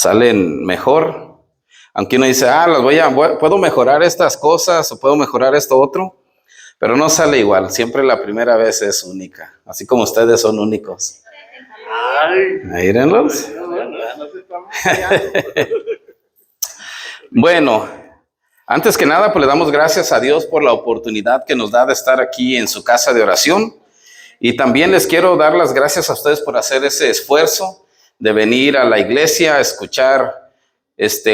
salen mejor. Aunque uno dice, puedo mejorar estas cosas o puedo mejorar esto otro, pero no sale igual. Siempre la primera vez es única, así como ustedes son únicos. Mírenlos. Bueno, antes que nada, pues le damos gracias a Dios por la oportunidad que nos da de estar aquí en su casa de oración. Y también les quiero dar las gracias a ustedes por hacer ese esfuerzo de venir a la iglesia a escuchar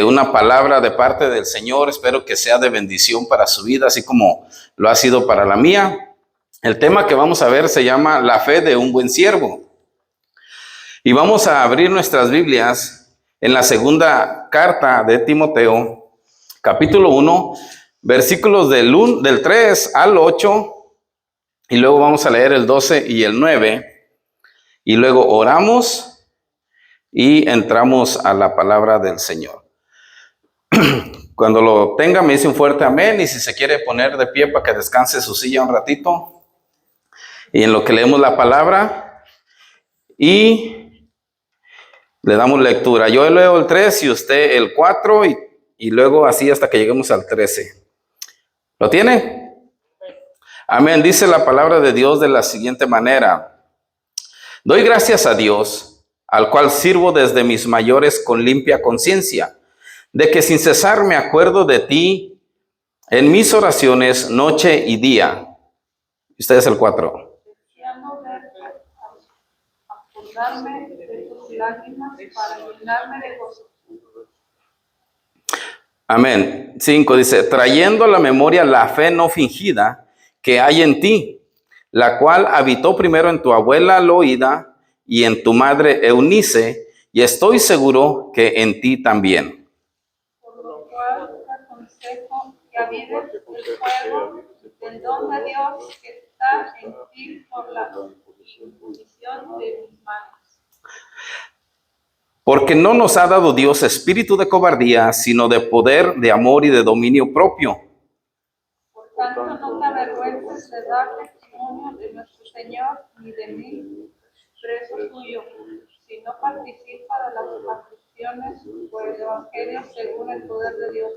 una palabra de parte del Señor. Espero que sea de bendición para su vida, así como lo ha sido para la mía. El tema que vamos a ver se llama La fe de un buen siervo. Y vamos a abrir nuestras Biblias en la segunda carta de Timoteo, capítulo 1, versículos del 3 al 8, y luego vamos a leer el 12 y el 9, y luego oramos y entramos a la palabra del Señor. Cuando lo tenga, me dice un fuerte amén, y si se quiere poner de pie para que descanse su silla un ratito, y en lo que leemos la palabra, y le damos lectura. Yo leo el 3 y usted el 4, y luego así hasta que lleguemos al 13. ¿Lo tiene? Amén. Dice la palabra de Dios de la siguiente manera: doy gracias a Dios, al cual sirvo desde mis mayores con limpia conciencia, de que sin cesar me acuerdo de ti en mis oraciones noche y día. Usted es el 4. Deseando acordarme de tus lágrimas para llenarme de gozo. Amén. 5 dice, trayendo a la memoria la fe no fingida que hay en ti, la cual habitó primero en tu abuela Loida y en tu madre Eunice, y estoy seguro que en ti también. Por lo cual te aconsejo que avives el fuego del don de Dios que está en ti por la imposición de mis manos. Porque no nos ha dado Dios espíritu de cobardía, sino de poder, de amor y de dominio propio. Por tanto, no te avergüences de dar testimonio de nuestro Señor ni de mí, preso tuyo, sino participa de las aflicciones por el Evangelio según el poder de Dios.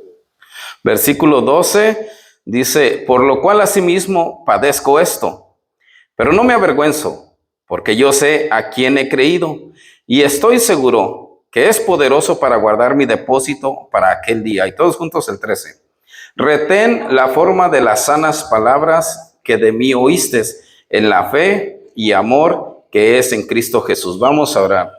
Versículo 12 dice, por lo cual asimismo padezco esto, pero no me avergüenzo, porque yo sé a quién he creído, y estoy seguro que es poderoso para guardar mi depósito para aquel día. Y todos juntos el 13. Retén la forma de las sanas palabras que de mí oíste en la fe y amor que es en Cristo Jesús. Vamos a orar.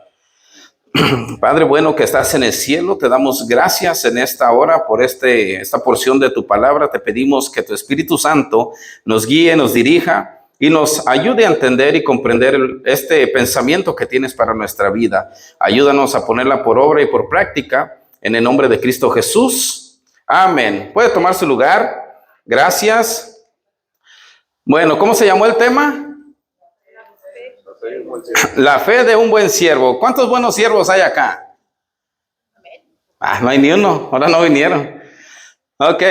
Padre bueno que estás en el cielo, te damos gracias en esta hora por esta porción de tu palabra. Te pedimos que tu Espíritu Santo nos guíe, nos dirija y nos ayude a entender y comprender este pensamiento que tienes para nuestra vida. Ayúdanos a ponerla por obra y por práctica en el nombre de Cristo Jesús. Amén. ¿Puede tomar su lugar? Gracias. Bueno, ¿cómo se llamó el tema? La fe de un buen siervo. ¿Cuántos buenos siervos hay acá? No hay ni uno. Ahora no vinieron. Ok.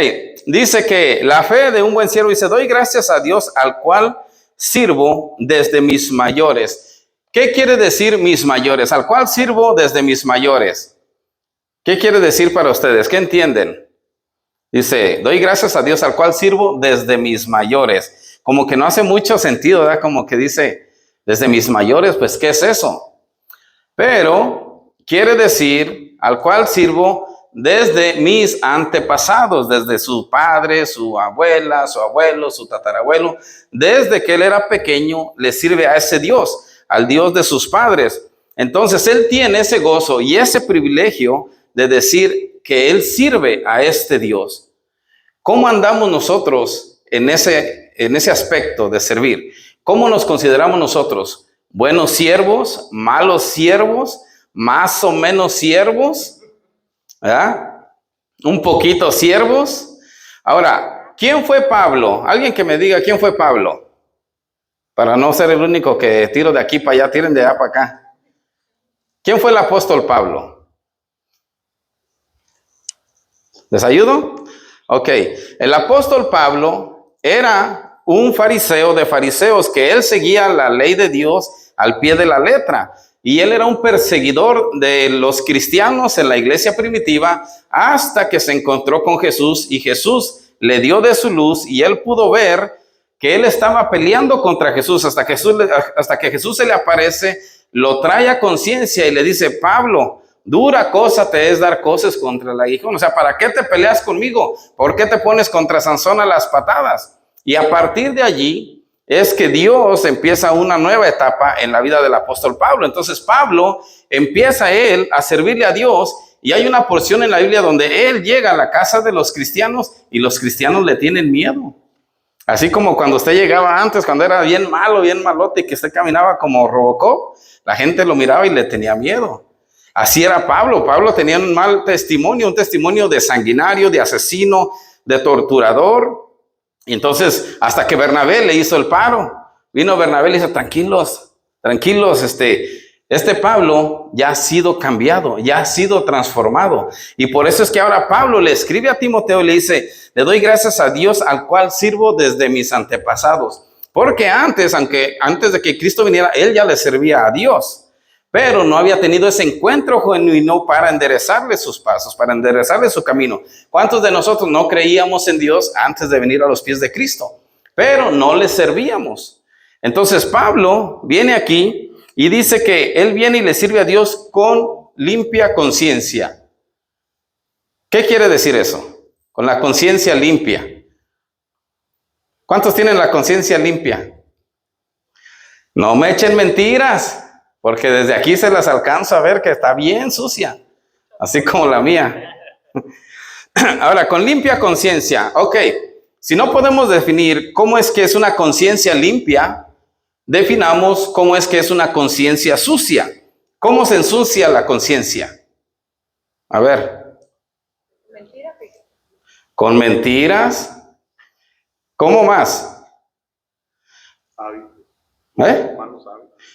Dice que la fe de un buen siervo, dice, doy gracias a Dios al cual sirvo desde mis mayores. ¿Qué quiere decir mis mayores? Al cual sirvo desde mis mayores. ¿Qué quiere decir para ustedes? ¿Qué entienden? Dice, doy gracias a Dios al cual sirvo desde mis mayores. Como que no hace mucho sentido, ¿verdad? Como que dice, desde mis mayores, pues, ¿qué es eso? Pero quiere decir al cual sirvo desde mis antepasados, desde su padre, su abuela, su abuelo, su tatarabuelo. Desde que él era pequeño, le sirve a ese Dios, al Dios de sus padres. Entonces, él tiene ese gozo y ese privilegio de decir que él sirve a este Dios. ¿Cómo andamos nosotros en ese aspecto de servir? ¿Cómo nos consideramos nosotros? ¿Buenos siervos? ¿Malos siervos? ¿Más o menos siervos? ¿Verdad? ¿Un poquito siervos? Ahora, ¿quién fue Pablo? Alguien que me diga quién fue Pablo. Para no ser el único que tiro de aquí para allá, tiren de allá para acá. ¿Quién fue el apóstol Pablo? ¿Les ayudo? Ok, el apóstol Pablo era un fariseo de fariseos, que él seguía la ley de Dios al pie de la letra. y él era un perseguidor de los cristianos en la iglesia primitiva hasta que se encontró con Jesús y Jesús le dio de su luz y él pudo ver que él estaba peleando contra Jesús hasta que Jesús se le aparece, lo trae a conciencia y le dice: Pablo, dura cosa te es dar cosas contra el aguijón. O sea, ¿para qué te peleas conmigo? ¿Por qué te pones contra Sansón a las patadas? Y a partir de allí es que Dios empieza una nueva etapa en la vida del apóstol Pablo. Entonces Pablo empieza él a servirle a Dios, y hay una porción en la Biblia donde él llega a la casa de los cristianos y los cristianos le tienen miedo. Así como cuando usted llegaba antes, cuando era bien malo, bien malote, y que usted caminaba como Robocop, la gente lo miraba y le tenía miedo. Así era Pablo. Pablo tenía un mal testimonio, un testimonio de sanguinario, de asesino, de torturador. Y entonces, hasta que Bernabé le hizo el paro, vino Bernabé y le dijo: tranquilos, este Pablo ya ha sido cambiado, ya ha sido transformado. Y por eso es que ahora Pablo le escribe a Timoteo y le dice: le doy gracias a Dios al cual sirvo desde mis antepasados. Porque antes de que Cristo viniera, él ya le servía a Dios, pero no había tenido ese encuentro genuino para enderezarle sus pasos, para enderezarle su camino. ¿Cuántos de nosotros no creíamos en Dios antes de venir a los pies de Cristo? Pero no le servíamos. Entonces Pablo viene aquí y dice que él viene y le sirve a Dios con limpia conciencia. ¿Qué quiere decir eso? Con la conciencia limpia. ¿Cuántos tienen la conciencia limpia? No me echen mentiras, porque desde aquí se las alcanzo a ver que está bien sucia, así como la mía. Ahora, con limpia conciencia, ok, si no podemos definir cómo es que es una conciencia limpia, definamos cómo es que es una conciencia sucia. ¿Cómo se ensucia la conciencia? A ver. Con mentiras. ¿Cómo más?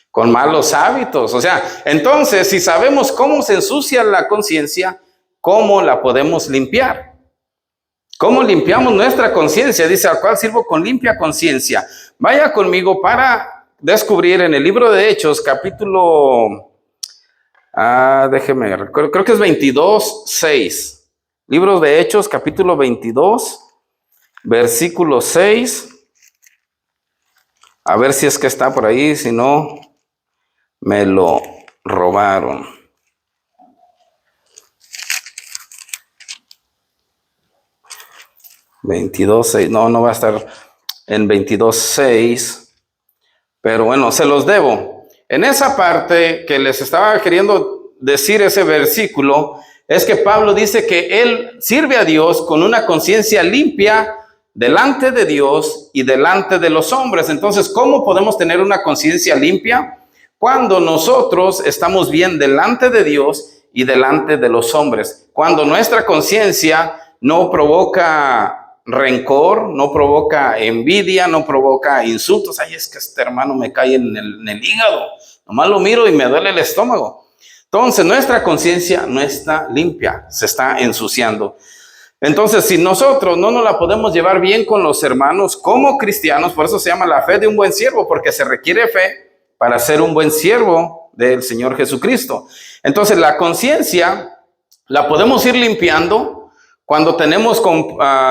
Con malos hábitos. O sea, entonces, si sabemos cómo se ensucia la conciencia, ¿cómo la podemos limpiar? ¿Cómo limpiamos nuestra conciencia? Dice: al cual sirvo con limpia conciencia. Vaya conmigo para descubrir en el libro de Hechos, capítulo, creo que es 22:6. Libro de Hechos, capítulo 22, versículo 6. A ver si es que está por ahí, si no, me lo robaron. $22.6, no va a estar en 22.6, pero bueno, se los debo. En esa parte que les estaba queriendo decir ese versículo, es que Pablo dice que él sirve a Dios con una conciencia limpia delante de Dios y delante de los hombres. Entonces, ¿cómo podemos tener una conciencia limpia? Cuando nosotros estamos bien delante de Dios y delante de los hombres. Cuando nuestra conciencia no provoca rencor, no provoca envidia, no provoca insultos. Ay, es que este hermano me cae en el hígado. Nomás lo miro y me duele el estómago. Entonces, nuestra conciencia no está limpia, se está ensuciando. Entonces, si nosotros no nos la podemos llevar bien con los hermanos como cristianos, por eso se llama la fe de un buen siervo, porque se requiere fe para ser un buen siervo del Señor Jesucristo. Entonces, la conciencia la podemos ir limpiando cuando tenemos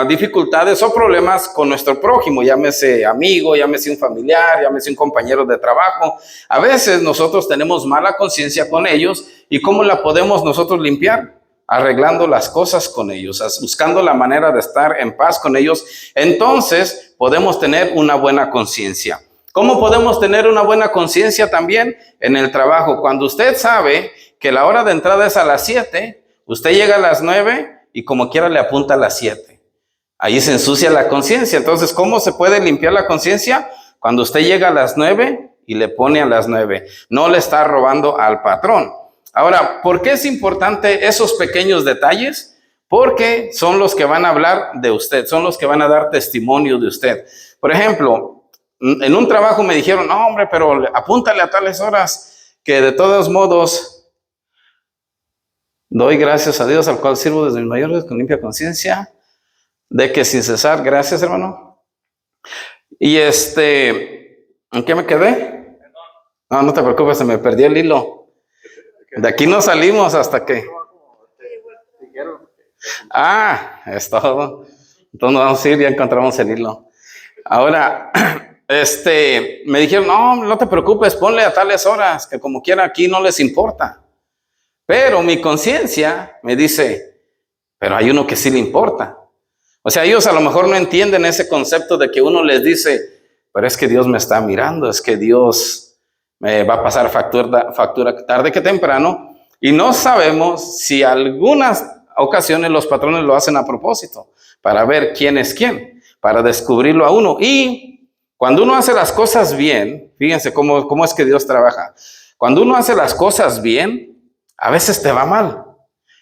dificultades o problemas con nuestro prójimo, llámese amigo, llámese un familiar, llámese un compañero de trabajo. A veces nosotros tenemos mala conciencia con ellos, ¿y cómo la podemos nosotros limpiar? Arreglando las cosas con ellos, buscando la manera de estar en paz con ellos. Entonces podemos tener una buena conciencia. ¿Cómo podemos tener una buena conciencia también? En el trabajo. Cuando usted sabe que la hora de entrada es a las 7, usted llega a las 9 y como quiera le apunta a las 7. Ahí se ensucia la conciencia. Entonces, ¿cómo se puede limpiar la conciencia? Cuando usted llega a las 9 y le pone a las 9. No le está robando al patrón. Ahora, ¿por qué es importante esos pequeños detalles? Porque son los que van a hablar de usted, son los que van a dar testimonio de usted. Por ejemplo, en un trabajo me dijeron: no, hombre, pero apúntale a tales horas, que de todos modos doy gracias a Dios al cual sirvo desde mis mayores con limpia conciencia, de que sin cesar, gracias hermano. Y ¿en qué me quedé? No te preocupes, se me perdió el hilo. De aquí no salimos hasta que... Ah, es todo. Entonces vamos a ir, ya encontramos el hilo. Ahora, me dijeron, no te preocupes, ponle a tales horas, que como quiera aquí no les importa. Pero mi conciencia me dice, pero hay uno que sí le importa. O sea, ellos a lo mejor no entienden ese concepto de que uno les dice, pero es que Dios me está mirando, es que Dios me va a pasar factura tarde que temprano. Y no sabemos si algunas ocasiones los patrones lo hacen a propósito, para ver quién es quién, para descubrirlo a uno. Y cuando uno hace las cosas bien, fíjense cómo es que Dios trabaja. Cuando uno hace las cosas bien, a veces te va mal.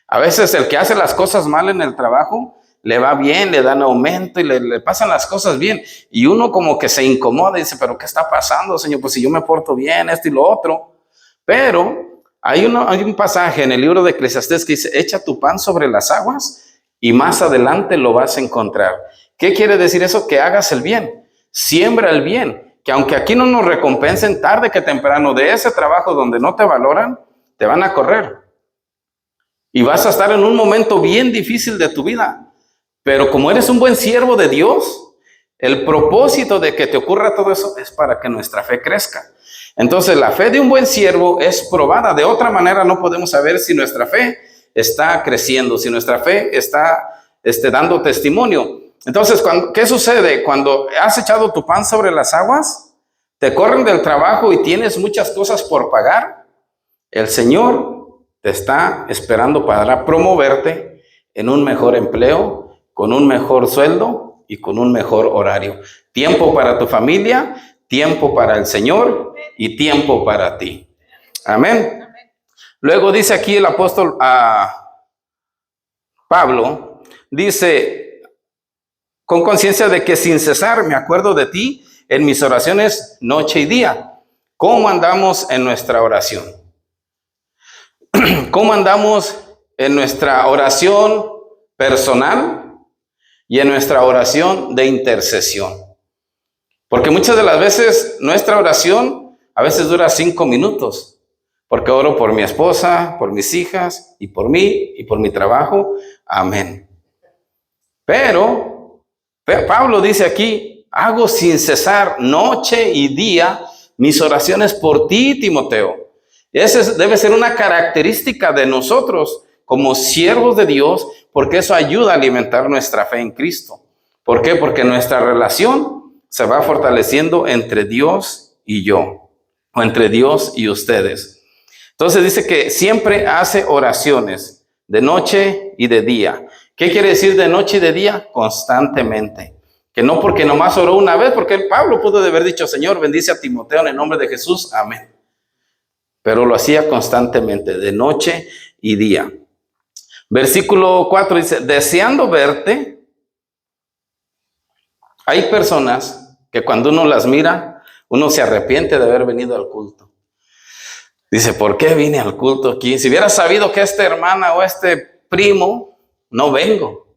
A veces el que hace las cosas mal en el trabajo, le va bien, le dan aumento y le pasan las cosas bien. Y uno como que se incomoda y dice, pero ¿qué está pasando, Señor? Pues si yo me porto bien, esto y lo otro. Pero hay un pasaje en el libro de Eclesiastés que dice, echa tu pan sobre las aguas y más adelante lo vas a encontrar. ¿Qué quiere decir eso? Que hagas el bien, siembra el bien. Que aunque aquí no nos recompensen tarde que temprano de ese trabajo donde no te valoran, te van a correr. Y vas a estar en un momento bien difícil de tu vida. Pero como eres un buen siervo de Dios, el propósito de que te ocurra todo eso es para que nuestra fe crezca. Entonces la fe de un buen siervo es probada. De otra manera no podemos saber si nuestra fe está creciendo, si nuestra fe está dando testimonio. Entonces, ¿qué sucede? Cuando has echado tu pan sobre las aguas, te corren del trabajo y tienes muchas cosas por pagar, el Señor te está esperando para promoverte en un mejor empleo, con un mejor sueldo y con un mejor horario. Tiempo para tu familia, tiempo para el Señor y tiempo para ti. Amén. Luego dice aquí el apóstol Pablo, dice, con conciencia de que sin cesar me acuerdo de ti en mis oraciones noche y día. ¿Cómo andamos en nuestra oración? ¿Cómo andamos en nuestra oración personal y en nuestra oración de intercesión? Porque muchas de las veces nuestra oración a veces dura 5 minutos, porque oro por mi esposa, por mis hijas y por mí y por mi trabajo. Amén. Pero Pablo dice aquí, hago sin cesar noche y día mis oraciones por ti, Timoteo. Esa debe ser una característica de nosotros como siervos de Dios, porque eso ayuda a alimentar nuestra fe en Cristo. ¿Por qué? Porque nuestra relación se va fortaleciendo entre Dios y yo, o entre Dios y ustedes. Entonces dice que siempre hace oraciones de noche y de día. ¿Qué quiere decir de noche y de día? Constantemente. Que no porque nomás oró una vez, porque Pablo pudo haber dicho, Señor, bendice a Timoteo en el nombre de Jesús, amén. Pero lo hacía constantemente, de noche y día. Versículo 4 dice, deseando verte. Hay personas que cuando uno las mira, uno se arrepiente de haber venido al culto. Dice, ¿por qué vine al culto aquí? Si hubiera sabido que esta hermana o este primo, no vengo.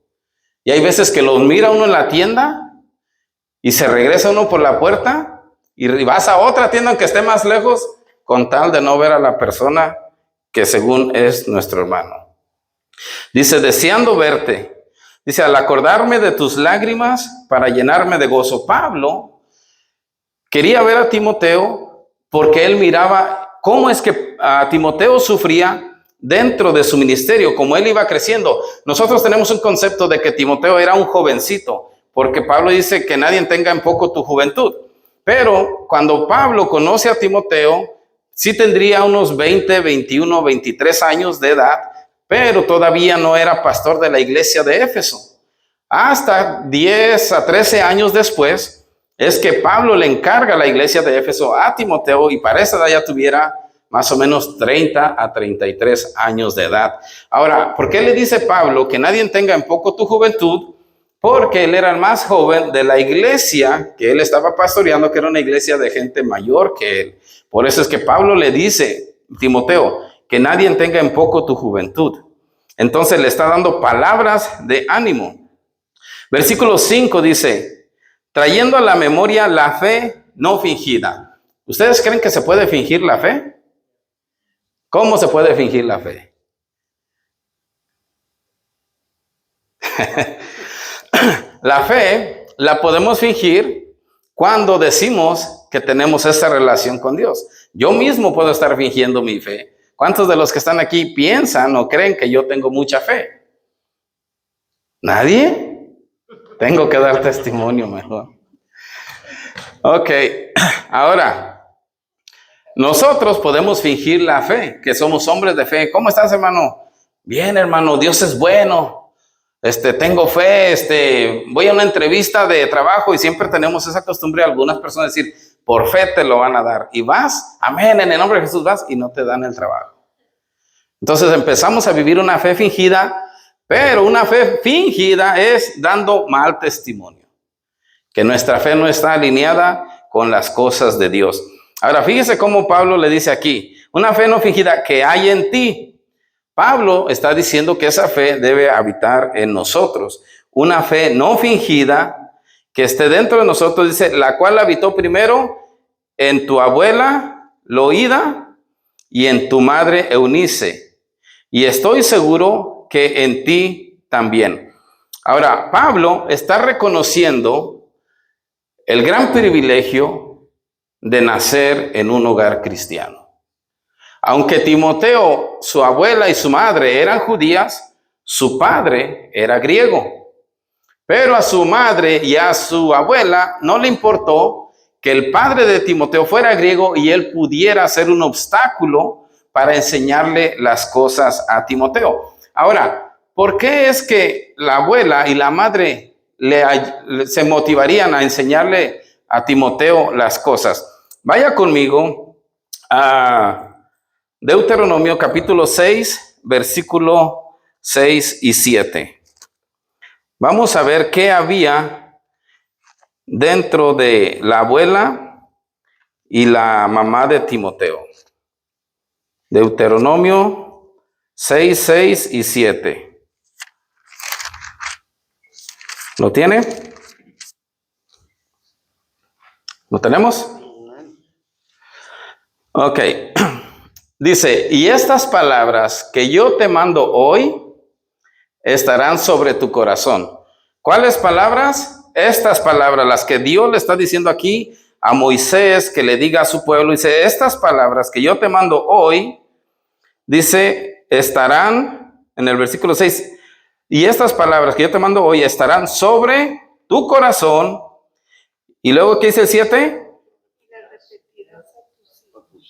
Y hay veces que los mira uno en la tienda y se regresa uno por la puerta y vas a otra tienda aunque esté más lejos, con tal de no ver a la persona que según es nuestro hermano. Dice, deseando verte. Dice, al acordarme de tus lágrimas para llenarme de gozo. Pablo quería ver a Timoteo porque él miraba cómo es que Timoteo sufría dentro de su ministerio, como él iba creciendo. Nosotros tenemos un concepto de que Timoteo era un jovencito, porque Pablo dice que nadie tenga en poco tu juventud. Pero cuando Pablo conoce a Timoteo, sí tendría unos 20, 21, 23 años de edad, pero todavía no era pastor de la iglesia de Éfeso. Hasta 10 a 13 años después es que Pablo le encarga a la iglesia de Éfeso a Timoteo y para esa edad ya tuviera más o menos 30 a 33 años de edad. Ahora, ¿por qué le dice Pablo que nadie tenga en poco tu juventud? Porque él era el más joven de la iglesia que él estaba pastoreando, que era una iglesia de gente mayor que él. Por eso es que Pablo le dice, Timoteo, que nadie tenga en poco tu juventud. Entonces le está dando palabras de ánimo. Versículo 5 dice, trayendo a la memoria la fe no fingida. ¿Ustedes creen que se puede fingir la fe? ¿Cómo se puede fingir la fe? La fe la podemos fingir cuando decimos que tenemos esa relación con Dios. Yo mismo puedo estar fingiendo mi fe. ¿Cuántos de los que están aquí piensan o creen que yo tengo mucha fe? ¿Nadie? Tengo que dar testimonio mejor. Ok, ahora, nosotros podemos fingir la fe, que somos hombres de fe. ¿Cómo estás, hermano? Bien, hermano, Dios es bueno. Tengo fe, voy a una entrevista de trabajo y siempre tenemos esa costumbre, algunas personas decir, por fe te lo van a dar. Y vas, amén, en el nombre de Jesús vas y no te dan el trabajo. Entonces empezamos a vivir una fe fingida, pero una fe fingida es dando mal testimonio, que nuestra fe no está alineada con las cosas de Dios. Ahora, fíjese cómo Pablo le dice aquí, una fe no fingida que hay en ti. Pablo está diciendo que esa fe debe habitar en nosotros. Una fe no fingida que esté dentro de nosotros, dice, la cual habitó primero en tu abuela Loída y en tu madre Eunice. Y estoy seguro que en ti también. Ahora, Pablo está reconociendo el gran privilegio de nacer en un hogar cristiano. Aunque Timoteo, su abuela y su madre eran judías, su padre era griego. Pero a su madre y a su abuela no le importó que el padre de Timoteo fuera griego y él pudiera ser un obstáculo para enseñarle las cosas a Timoteo. Ahora, ¿por qué es que la abuela y la madre se motivarían a enseñarle a Timoteo las cosas? Vaya conmigo a Deuteronomio capítulo 6, versículo 6 y 7. Vamos a ver qué había dentro de la abuela y la mamá de Timoteo. Deuteronomio 6, 6 y 7. ¿Lo tiene? ¿Lo tenemos? Ok. Dice, y estas palabras que yo te mando hoy estarán sobre tu corazón. ¿Cuáles palabras? Estas palabras, las que Dios le está diciendo aquí a Moisés, que le diga a su pueblo. Dice, estas palabras que yo te mando hoy, dice, estarán, en el versículo 6, y estas palabras que yo te mando hoy estarán sobre tu corazón. Y luego, ¿qué dice el 7?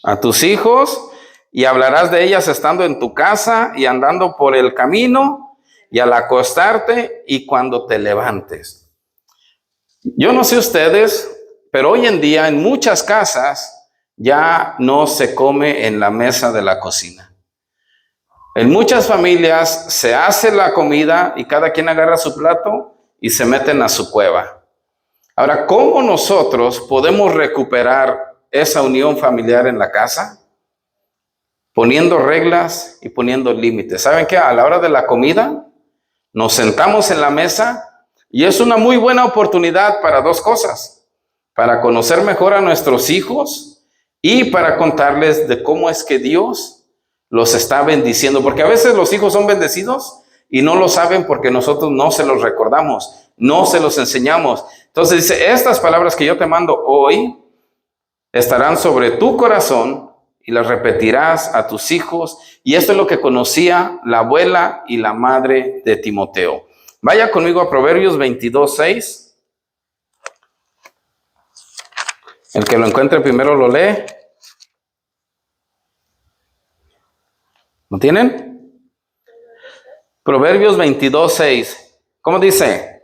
A tus hijos. Y hablarás de ellas estando en tu casa y andando por el camino y al acostarte y cuando te levantes. Yo no sé ustedes, pero hoy en día en muchas casas ya no se come en la mesa de la cocina. En muchas familias se hace la comida y cada quien agarra su plato y se meten a su cueva. Ahora, ¿cómo nosotros podemos recuperar esa unión familiar en la casa? Poniendo reglas y poniendo límites. ¿Saben qué? A la hora de la comida, nos sentamos en la mesa y es una muy buena oportunidad para dos cosas. Para conocer mejor a nuestros hijos y para contarles de cómo es que Dios los está bendiciendo. Porque a veces los hijos son bendecidos y no lo saben porque nosotros no se los recordamos, no se los enseñamos. Entonces dice, estas palabras que yo te mando hoy estarán sobre tu corazón y las repetirás a tus hijos. Y esto es lo que conocía la abuela y la madre de Timoteo. Vaya conmigo a Proverbios 22, 6. El que lo encuentre primero lo lee. ¿Lo tienen? Proverbios 22, 6. ¿Cómo dice?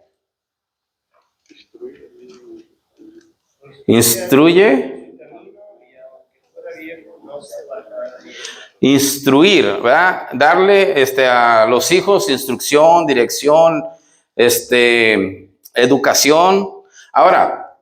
Instruye. Instruir, ¿verdad? Darle a los hijos instrucción, dirección, educación. Ahora,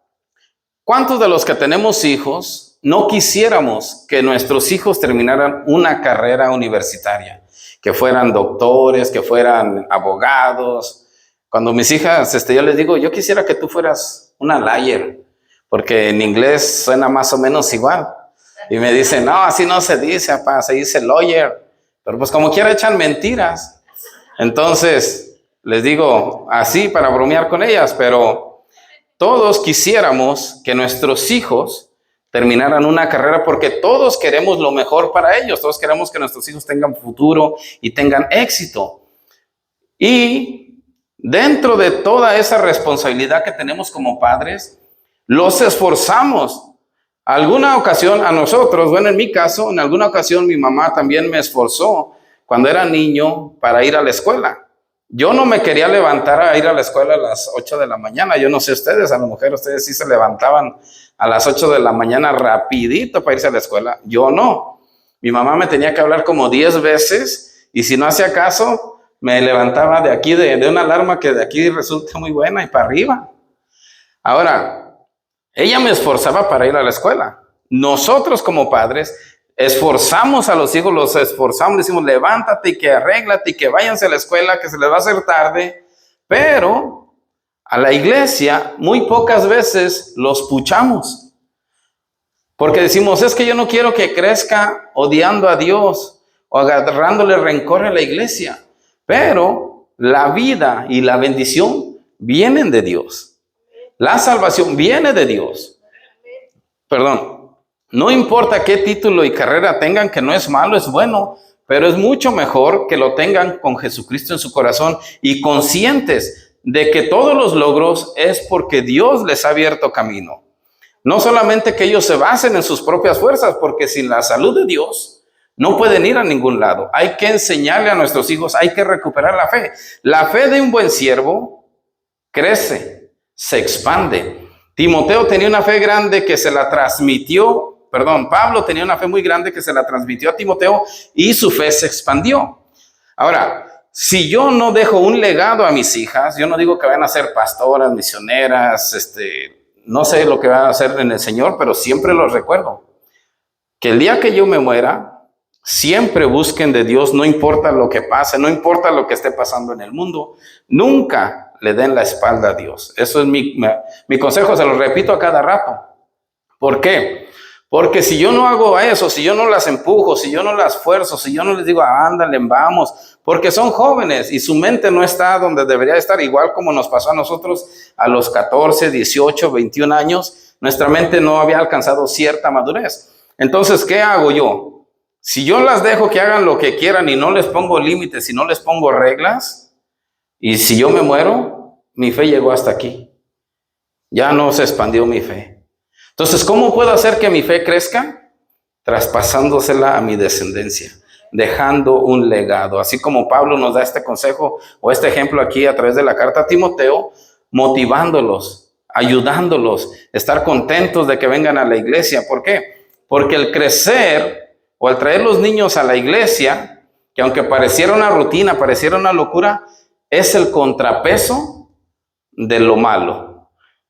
¿cuántos de los que tenemos hijos no quisiéramos que nuestros hijos terminaran una carrera universitaria? Que fueran doctores, que fueran abogados. Cuando mis hijas, yo les digo, yo quisiera que tú fueras una lawyer, porque en inglés suena más o menos igual. Y me dicen, no, así no se dice, papá, se dice lawyer. Pero pues como quiera echan mentiras. Entonces, les digo así para bromear con ellas, pero todos quisiéramos que nuestros hijos terminaran una carrera porque todos queremos lo mejor para ellos. Todos queremos que nuestros hijos tengan futuro y tengan éxito. Y dentro de toda esa responsabilidad que tenemos como padres, los esforzamos. Alguna ocasión a nosotros, bueno, en mi caso, en alguna ocasión mi mamá también me esforzó cuando era niño para ir a la escuela. Yo no me quería levantar a ir a la escuela a las 8 de la mañana. Yo no sé ustedes, a lo mejor ustedes sí se levantaban a las 8 de la mañana rapidito para irse a la escuela. Yo no. Mi mamá me tenía que hablar como 10 veces y si no hacía caso, me levantaba de aquí, de una alarma que de aquí resulta muy buena y para arriba. Ahora, ella me esforzaba para ir a la escuela. Nosotros como padres esforzamos a los hijos, los esforzamos, decimos levántate y que arréglate y que váyanse a la escuela, que se les va a hacer tarde. Pero a la iglesia muy pocas veces los puchamos. Porque decimos, es que yo no quiero que crezca odiando a Dios o agarrándole rencor a la iglesia. Pero la vida y la bendición vienen de Dios. La salvación viene de Dios. Perdón, no importa qué título y carrera tengan, que no es malo, es bueno, pero es mucho mejor que lo tengan con Jesucristo en su corazón y conscientes de que todos los logros es porque Dios les ha abierto camino. No solamente que ellos se basen en sus propias fuerzas, porque sin la salud de Dios no pueden ir a ningún lado. Hay que enseñarle a nuestros hijos, hay que recuperar la fe. La fe de un buen siervo crece, se expande. Timoteo tenía una fe grande que se la transmitió, Pablo tenía una fe muy grande que se la transmitió a Timoteo y su fe se expandió. Ahora, si yo no dejo un legado a mis hijas, yo no digo que vayan a ser pastoras, misioneras, no sé lo que van a hacer en el Señor, pero siempre los recuerdo. Que el día que yo me muera, siempre busquen de Dios, no importa lo que pase, no importa lo que esté pasando en el mundo, nunca le den la espalda a Dios. Eso es mi consejo, se lo repito a cada rato. ¿Por qué? Porque si yo no hago eso, si yo no las empujo, si yo no las esfuerzo, si yo no les digo, ándale, vamos, porque son jóvenes y su mente no está donde debería estar, igual como nos pasó a nosotros a los 14, 18, 21 años, nuestra mente no había alcanzado cierta madurez. Entonces, ¿qué hago yo? Si yo las dejo que hagan lo que quieran y no les pongo límites y no les pongo reglas, y si yo me muero, mi fe llegó hasta aquí. Ya no se expandió mi fe. Entonces, ¿cómo puedo hacer que mi fe crezca? Traspasándosela a mi descendencia, dejando un legado. Así como Pablo nos da este consejo o este ejemplo aquí a través de la carta a Timoteo, motivándolos, ayudándolos, estar contentos de que vengan a la iglesia. ¿Por qué? Porque el crecer o el traer los niños a la iglesia, que aunque pareciera una rutina, pareciera una locura, es el contrapeso de lo malo.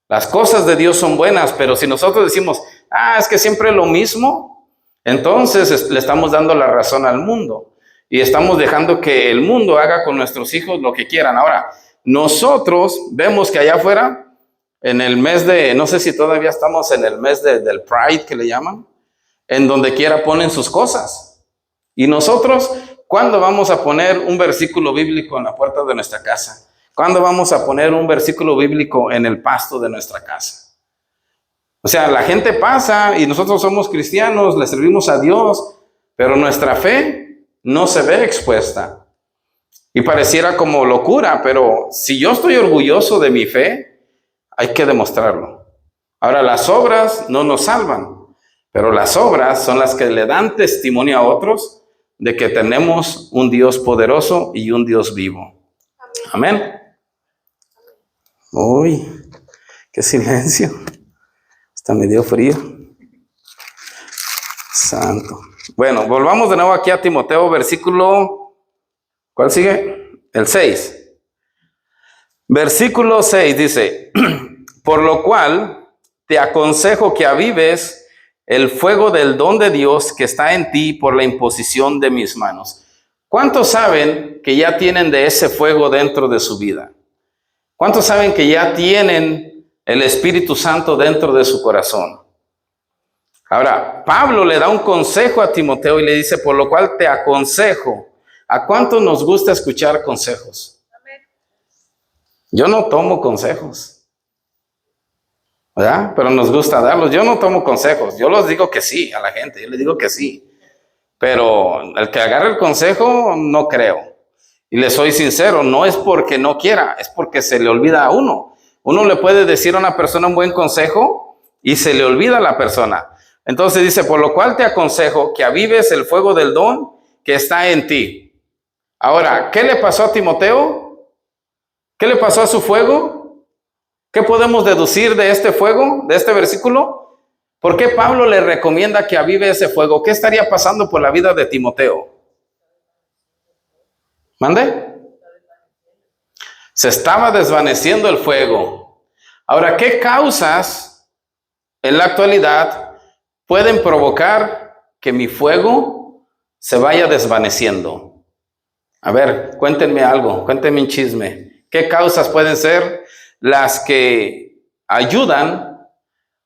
Las cosas de Dios son buenas, pero si nosotros decimos, es que siempre es lo mismo, entonces le estamos dando la razón al mundo y estamos dejando que el mundo haga con nuestros hijos lo que quieran. Ahora, nosotros vemos que allá afuera, en el mes de, no sé si todavía estamos en el mes del Pride que le llaman, en donde quiera ponen sus cosas. Y nosotros, ¿cuándo vamos a poner un versículo bíblico en la puerta de nuestra casa? ¿Cuándo vamos a poner un versículo bíblico en el pasto de nuestra casa? O sea, la gente pasa y nosotros somos cristianos, le servimos a Dios, pero nuestra fe no se ve expuesta. Y pareciera como locura, pero si yo estoy orgulloso de mi fe, hay que demostrarlo. Ahora, las obras no nos salvan, pero las obras son las que le dan testimonio a otros de que tenemos un Dios poderoso y un Dios vivo. Amén. Uy, qué silencio. Hasta me dio frío. Santo. Bueno, volvamos de nuevo aquí a Timoteo, versículo, ¿cuál sigue? El 6. Versículo 6 dice, por lo cual te aconsejo que avives el fuego del don de Dios que está en ti por la imposición de mis manos. ¿Cuántos saben que ya tienen de ese fuego dentro de su vida? ¿Cuántos saben que ya tienen el Espíritu Santo dentro de su corazón? Ahora, Pablo le da un consejo a Timoteo y le dice, por lo cual te aconsejo. ¿A cuánto nos gusta escuchar consejos? Yo no tomo consejos, ¿verdad? Pero nos gusta darlos. Yo no tomo consejos. Yo los digo que sí a la gente. Yo les digo que sí. Pero el que agarre el consejo, no creo. Y le soy sincero, no es porque no quiera, es porque se le olvida a uno. Uno le puede decir a una persona un buen consejo y se le olvida a la persona. Entonces dice, por lo cual te aconsejo que avives el fuego del don que está en ti. Ahora, ¿qué le pasó a Timoteo? ¿Qué le pasó a su fuego? ¿Qué podemos deducir de este fuego, de este versículo? ¿Por qué Pablo le recomienda que avive ese fuego? ¿Qué estaría pasando por la vida de Timoteo? ¿Mande? Se estaba desvaneciendo el fuego. Ahora, ¿qué causas en la actualidad pueden provocar que mi fuego se vaya desvaneciendo? A ver, cuéntenme algo, cuéntenme un chisme. ¿Qué causas pueden ser las que ayudan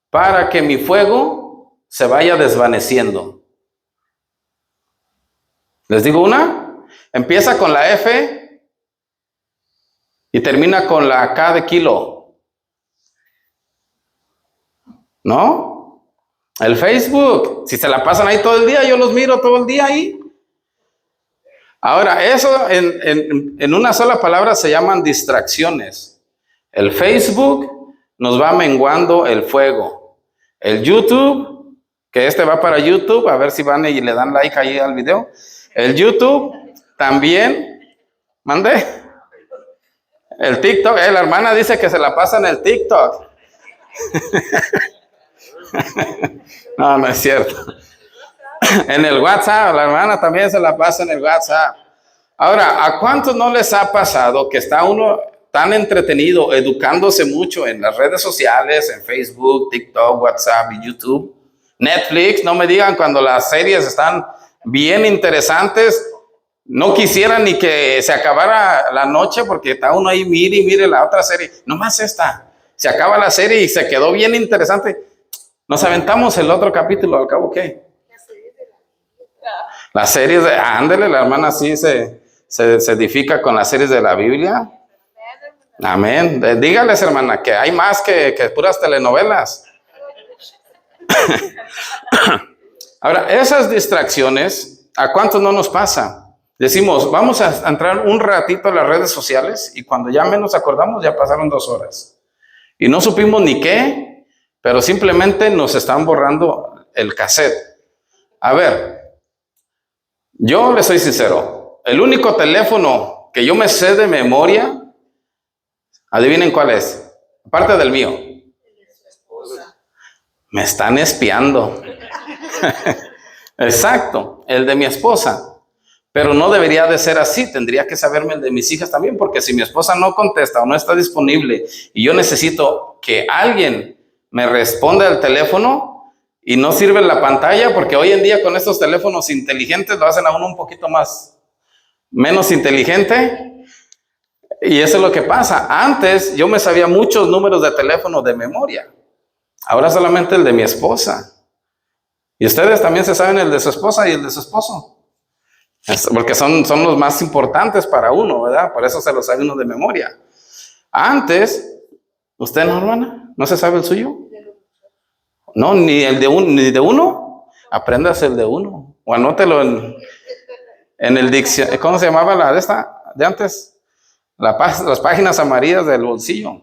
para que mi fuego se vaya desvaneciendo? ¿Les digo una? Empieza con la F y termina con la K de kilo. ¿No? El Facebook, si se la pasan ahí todo el día, yo los miro todo el día ahí. Ahora, eso en una sola palabra se llaman distracciones. El Facebook nos va menguando el fuego. El YouTube, que este va para YouTube, a ver si van y le dan like ahí al video. El YouTube también, ¿mande? El TikTok, la hermana dice que se la pasa en el TikTok. No, no es cierto. En el WhatsApp, la hermana también se la pasa en el WhatsApp. Ahora, ¿a cuántos no les ha pasado que está uno tan entretenido, educándose mucho en las redes sociales, en Facebook, TikTok, WhatsApp y YouTube? Netflix, no me digan cuando las series están bien interesantes, no quisieran ni que se acabara la noche porque está uno ahí, mire y mire la otra serie, nomás esta. Se acaba la serie y se quedó bien interesante. Nos aventamos el otro capítulo, al cabo, ¿qué? Las series de, ándele, la hermana sí se edifica con las series de la Biblia. Amén. Dígales, hermana, que hay más que puras telenovelas. Ahora, esas distracciones, ¿a cuántos no nos pasa? Decimos, vamos a entrar un ratito a las redes sociales y cuando ya menos acordamos, ya pasaron 2 horas. Y no supimos ni qué, pero simplemente nos están borrando el cassette. A ver, yo les soy sincero, el único teléfono que yo me sé de memoria, adivinen cuál es, aparte del mío. Me están espiando. Exacto, el de mi esposa. Pero no debería de ser así, tendría que saberme el de mis hijas también, porque si mi esposa no contesta o no está disponible y yo necesito que alguien me responda al teléfono y no sirve la pantalla, porque hoy en día con estos teléfonos inteligentes lo hacen a uno un poquito menos inteligente, y eso es lo que pasa. Antes yo me sabía muchos números de teléfono de memoria, ahora solamente el de mi esposa. Y ustedes también se saben el de su esposa y el de su esposo. Porque son los más importantes para uno, ¿verdad? Por eso se los sabe uno de memoria. Antes, ¿usted no, hermana? ¿No se sabe el suyo? No, ni de uno. Apréndase el de uno. O anótelo en el diccionario. ¿Cómo se llamaba la de esta? De antes. Las páginas amarillas del bolsillo.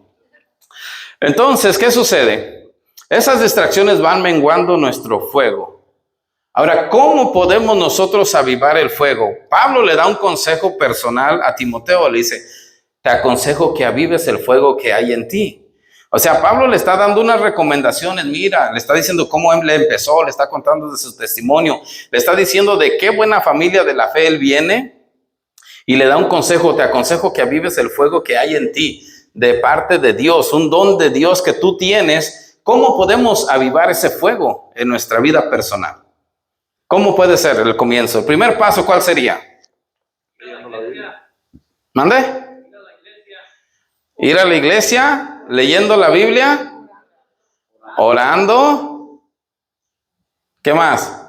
Entonces, ¿qué sucede? Esas distracciones van menguando nuestro fuego. Ahora, ¿cómo podemos nosotros avivar el fuego? Pablo le da un consejo personal a Timoteo, le dice, te aconsejo que avives el fuego que hay en ti. O sea, Pablo le está dando unas recomendaciones, mira, le está diciendo cómo él empezó, le está contando de su testimonio, le está diciendo de qué buena familia de la fe él viene y le da un consejo, te aconsejo que avives el fuego que hay en ti, de parte de Dios, un don de Dios que tú tienes. ¿Cómo podemos avivar ese fuego en nuestra vida personal? ¿Cómo puede ser el comienzo? El primer paso, ¿cuál sería? ¿Mande? Ir a la iglesia, leyendo la Biblia, orando. ¿Qué más?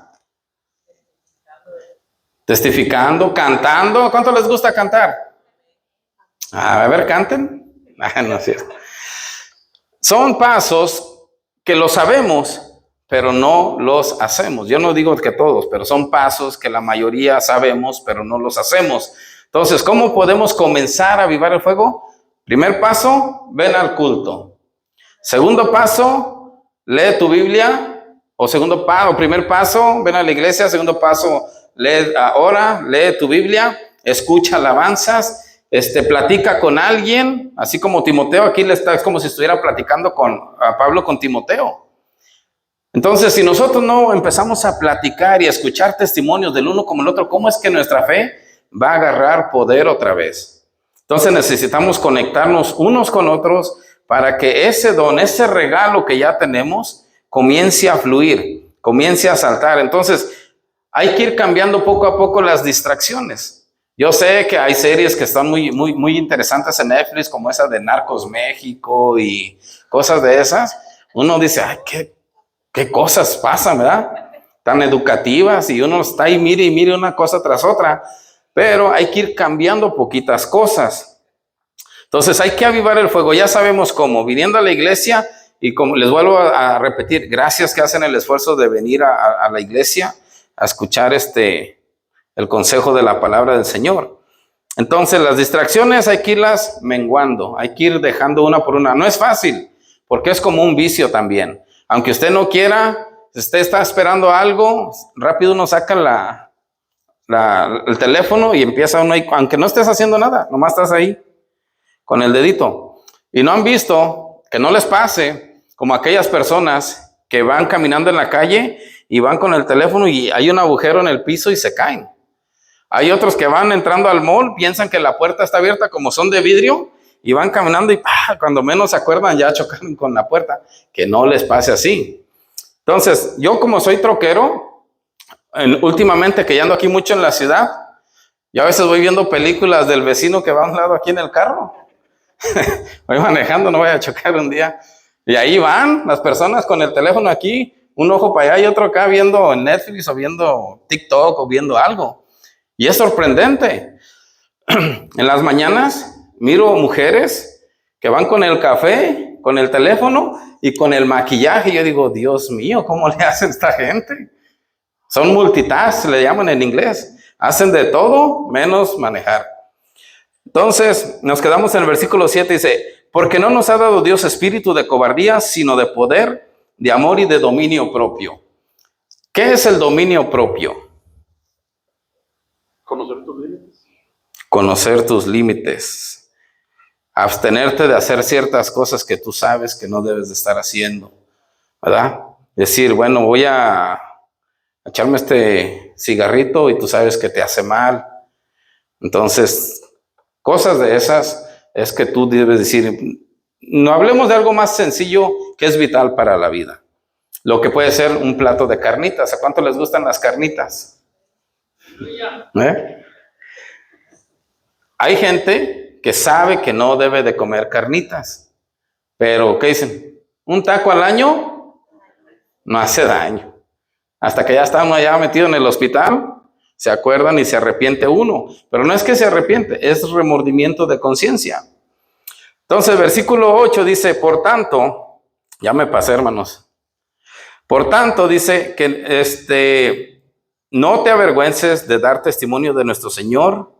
Testificando, cantando. ¿Cuánto les gusta cantar? A ver, canten. No es cierto. Son pasos que los sabemos, pero no los hacemos. Yo no digo que todos, pero son pasos que la mayoría sabemos, pero no los hacemos. Entonces, ¿cómo podemos comenzar a avivar el fuego? Primer paso, ven al culto. Segundo paso, lee tu Biblia. O primer paso, ven a la iglesia. Segundo paso, ora, lee tu Biblia, escucha alabanzas, platica con alguien, así como Timoteo aquí es como si estuviera platicando a Pablo con Timoteo. Entonces, si nosotros no empezamos a platicar y a escuchar testimonios del uno como el otro, ¿cómo es que nuestra fe va a agarrar poder otra vez? Entonces necesitamos conectarnos unos con otros para que ese don, ese regalo que ya tenemos, comience a fluir, comience a saltar. Entonces, hay que ir cambiando poco a poco las distracciones. Yo sé que hay series que están muy interesantes en Netflix, como esa de Narcos México y cosas de esas. Uno dice, ay, qué cosas pasan, ¿verdad? Tan educativas, y uno está ahí, mire y mire una cosa tras otra. Pero hay que ir cambiando poquitas cosas. Entonces, hay que avivar el fuego. Ya sabemos cómo, viniendo a la iglesia. Y como les vuelvo a repetir, gracias que hacen el esfuerzo de venir a la iglesia a escuchar el consejo de la palabra del Señor. Entonces, las distracciones hay que irlas menguando, hay que ir dejando una por una. No es fácil, porque es como un vicio también. Aunque usted no quiera, si usted está esperando algo, rápido uno saca el teléfono y empieza uno ahí, aunque no estés haciendo nada, nomás estás ahí con el dedito. Y no han visto que no les pase como aquellas personas que van caminando en la calle y van con el teléfono y hay un agujero en el piso y se caen. Hay otros que van entrando al mall, piensan que la puerta está abierta como son de vidrio y van caminando y cuando menos se acuerdan ya chocaron con la puerta. Que no les pase así. Entonces, yo como soy troquero, últimamente que ya ando aquí mucho en la ciudad, yo a veces voy viendo películas del vecino que va a un lado aquí en el carro. Voy manejando, no voy a chocar un día. Y ahí van las personas con el teléfono aquí, un ojo para allá y otro acá viendo Netflix o viendo TikTok o viendo algo. Y es sorprendente. En las mañanas miro mujeres que van con el café, con el teléfono y con el maquillaje. Y yo digo, Dios mío, ¿cómo le hacen esta gente? Son multitask, le llaman en inglés. Hacen de todo menos manejar. Entonces, nos quedamos en el versículo 7, dice, porque no nos ha dado Dios espíritu de cobardía, sino de poder, de amor y de dominio propio. ¿Qué es el dominio propio? Conocer tus límites. Conocer tus límites. Abstenerte de hacer ciertas cosas que tú sabes que no debes de estar haciendo, ¿verdad? Decir, bueno, voy a echarme este cigarrito y tú sabes que te hace mal. Entonces, cosas de esas es que tú debes decir, no hablemos de algo más sencillo que es vital para la vida. Lo que puede ser un plato de carnitas. ¿A cuánto les gustan las carnitas? Hay gente que sabe que no debe de comer carnitas, pero ¿qué dicen? Un taco al año no hace daño. Hasta que ya está uno ya metido en el hospital, se acuerdan y se arrepiente uno. Pero no es que se arrepiente, es remordimiento de conciencia. Entonces, versículo 8 dice, por tanto, ya me pasé, hermanos. Por tanto, dice que no te avergüences de dar testimonio de nuestro Señor,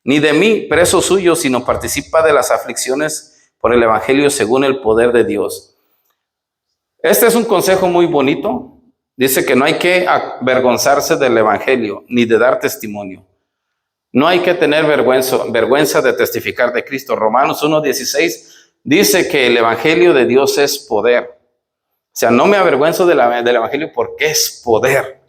ni de mí, preso suyo, sino participa de las aflicciones por el evangelio según el poder de Dios. Este es un consejo muy bonito. Dice que no hay que avergonzarse del evangelio, ni de dar testimonio. No hay que tener vergüenza de testificar de Cristo. Romanos 1:16 dice que el evangelio de Dios es poder. O sea, no me avergüenzo del evangelio porque es poder.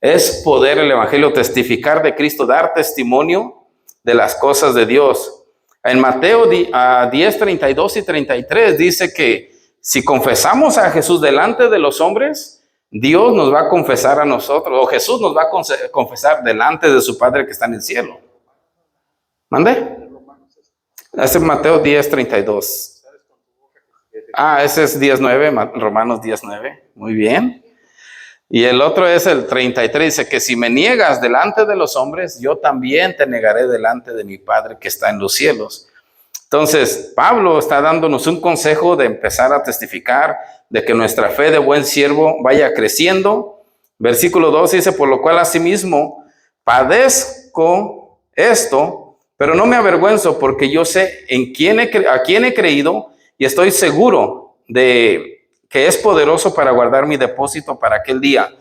Es poder el evangelio, testificar de Cristo, dar testimonio de las cosas de Dios. En Mateo 10, 32 y 33 dice que si confesamos a Jesús delante de los hombres, Dios nos va a confesar a nosotros, o Jesús nos va a confesar delante de su Padre que está en el cielo. ¿Mande? Ese es Mateo 10, 32. Ese es 10, 9, Romanos 10, 9. Muy bien. Y el otro es el 33, dice que si me niegas delante de los hombres, yo también te negaré delante de mi Padre que está en los cielos. Entonces, Pablo está dándonos un consejo de empezar a testificar, de que nuestra fe de buen siervo vaya creciendo. Versículo 2 dice, por lo cual asimismo padezco esto, pero no me avergüenzo porque yo sé a quién he creído y estoy seguro de que es poderoso para guardar mi depósito para aquel día.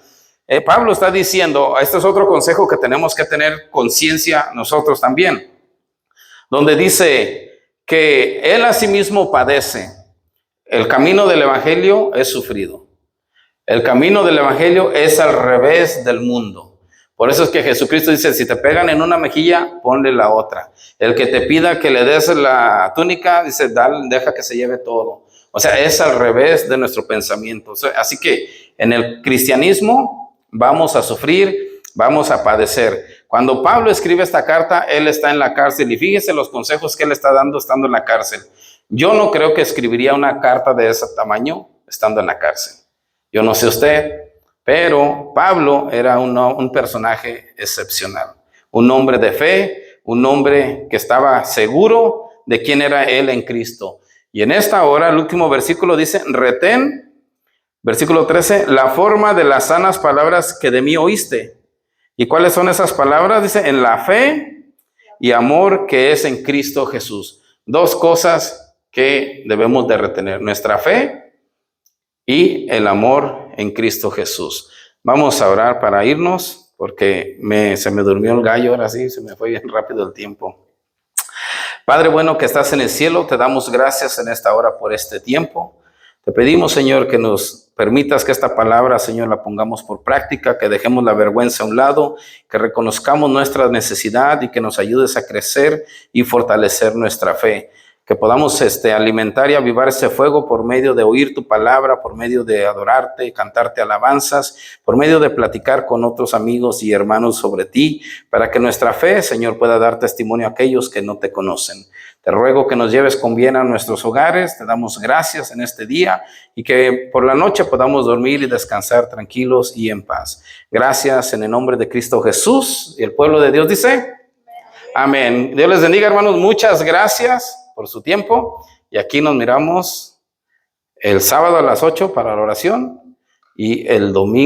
Pablo está diciendo, este es otro consejo que tenemos que tener conciencia nosotros también, donde dice que él asimismo padece. El camino del evangelio es sufrido. El camino del evangelio es al revés del mundo. Por eso es que Jesucristo dice, si te pegan en una mejilla, ponle la otra. El que te pida que le des la túnica, dice, deja que se lleve todo. O sea, es al revés de nuestro pensamiento. Así que en el cristianismo vamos a sufrir, vamos a padecer. Cuando Pablo escribe esta carta, él está en la cárcel y fíjese los consejos que él está dando estando en la cárcel. Yo no creo que escribiría una carta de ese tamaño estando en la cárcel. Yo no sé usted, pero Pablo era un personaje excepcional, un hombre de fe, un hombre que estaba seguro de quién era él en Cristo. Y en esta hora, el último versículo dice, retén, versículo 13, la forma de las sanas palabras que de mí oíste. ¿Y cuáles son esas palabras? Dice, en la fe y amor que es en Cristo Jesús. Dos cosas que debemos de retener, nuestra fe y el amor en Cristo Jesús. Vamos a orar para irnos, porque se me durmió el gallo, ahora sí, se me fue bien rápido el tiempo. Padre bueno que estás en el cielo, te damos gracias en esta hora por este tiempo. Te pedimos, Señor, que nos permitas que esta palabra, Señor, la pongamos por práctica, que dejemos la vergüenza a un lado, que reconozcamos nuestra necesidad y que nos ayudes a crecer y fortalecer nuestra fe. Que podamos alimentar y avivar ese fuego por medio de oír tu palabra, por medio de adorarte, cantarte alabanzas, por medio de platicar con otros amigos y hermanos sobre ti, para que nuestra fe, Señor, pueda dar testimonio a aquellos que no te conocen. Te ruego que nos lleves con bien a nuestros hogares, te damos gracias en este día y que por la noche podamos dormir y descansar tranquilos y en paz. Gracias en el nombre de Cristo Jesús. Y el pueblo de Dios dice, amén. Dios les bendiga, hermanos, muchas gracias por su tiempo, y aquí nos miramos el sábado a las 8 para la oración y el domingo